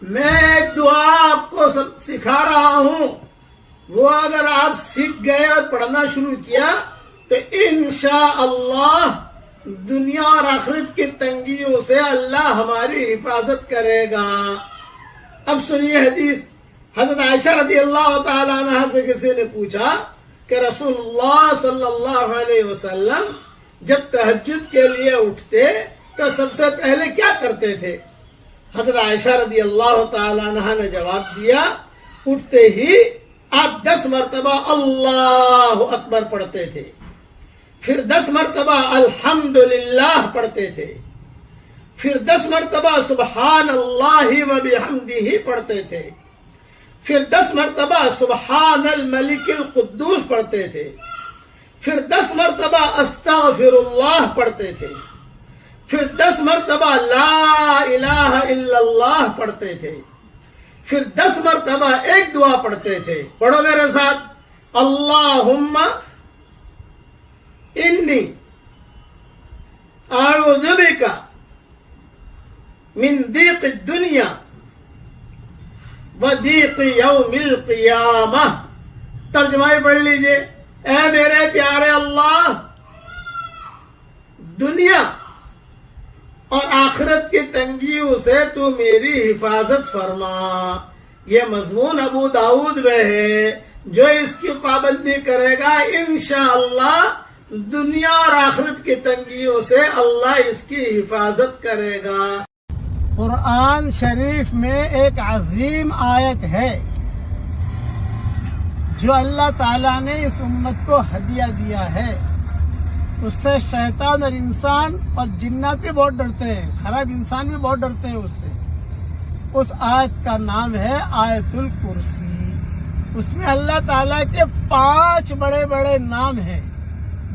میں ایک دعا آپ کو سکھا رہا ہوں، وہ اگر آپ سیکھ گئے اور پڑھنا شروع کیا تو انشاءاللہ دنیا اور آخرت کی تنگیوں سے اللہ ہماری حفاظت کرے گا۔ اب سنیے حدیث۔ حضرت عائشہ رضی اللہ تعالی عنہ سے کسی نے پوچھا کہ رسول اللہ صلی اللہ علیہ وسلم جب تہجد کے لیے اٹھتے تو سب سے پہلے کیا کرتے تھے؟ حضرت عائشہ رضی اللہ تعالی عنہ نے جواب دیا، اٹھتے ہی آپ 10 مرتبہ اللہ اکبر پڑھتے تھے، پھر 10 مرتبہ الحمدللہ پڑھتے تھے، پھر 10 مرتبہ سبحان اللہ و بحمدہ پڑھتے تھے، پھر 10 مرتبہ سبحان الملک القدوس پڑھتے تھے، پھر 10 مرتبہ استغفر اللہ پڑھتے تھے، پھر 10 مرتبہ لا الہ الا اللہ پڑھتے تھے، پھر 10 مرتبہ ایک دعا پڑھتے تھے، پڑھو میرے ساتھ، اللہم انی اعوذ بک من ضیق الدنیا وضیق یوم القیامہ۔ ترجمہ پڑھ لیجئے، اے میرے پیارے اللہ، دنیا اور آخرت کی تنگیوں سے تو میری حفاظت فرما۔ یہ مضمون ابو داؤد میں ہے، جو اس کی پابندی کرے گا انشاءاللہ دنیا اور آخرت کی تنگیوں سے اللہ اس کی حفاظت کرے گا۔ قرآن شریف میں ایک عظیم آیت ہے جو اللہ تعالیٰ نے اس امت کو ہدیہ دیا ہے۔ اس سے شیطان اور انسان اور جنات بھی بہت ڈرتے ہیں، خراب انسان بھی بہت ڈرتے ہیں اس سے۔ اس آیت کا نام ہے آیت الکرسی۔ اس میں اللہ تعالیٰ کے 5 بڑے بڑے نام ہیں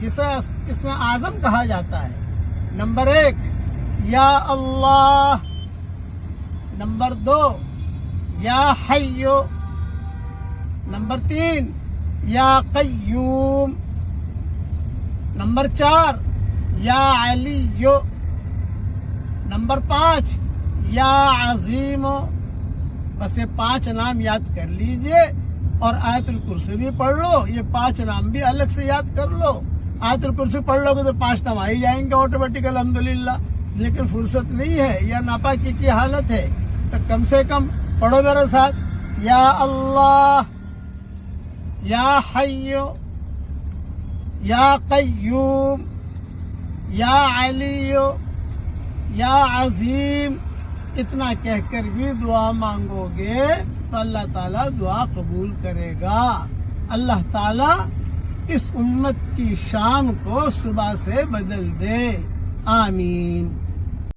جسے اس میں اعظم کہا جاتا ہے۔ نمبر 1 یا اللہ، نمبر 2 یا حیو، نمبر 3 یا قیوم، نمبر 4 یا علیو، نمبر 5 یا عظیم۔ بس یہ 5 نام یاد کر لیجئے اور آیت الکرسی بھی پڑھ لو۔ یہ 5 نام بھی الگ سے یاد کر لو۔ آیت الکرسی پڑھ لو گے تو 5 نام آ ہی جائیں گے آٹومیٹک الحمدللہ، لیکن فرصت نہیں ہے یا ناپاکی کی حالت ہے تو کم سے کم پڑھو میرے ساتھ، یا اللہ، یا حیو، یا قیوم، یا علیو، یا عظیم۔ اتنا کہہ کر بھی دعا مانگو گے تو اللہ تعالیٰ دعا قبول کرے گا۔ اللہ تعالیٰ اس امت کی شام کو صبح سے بدل دے، آمین۔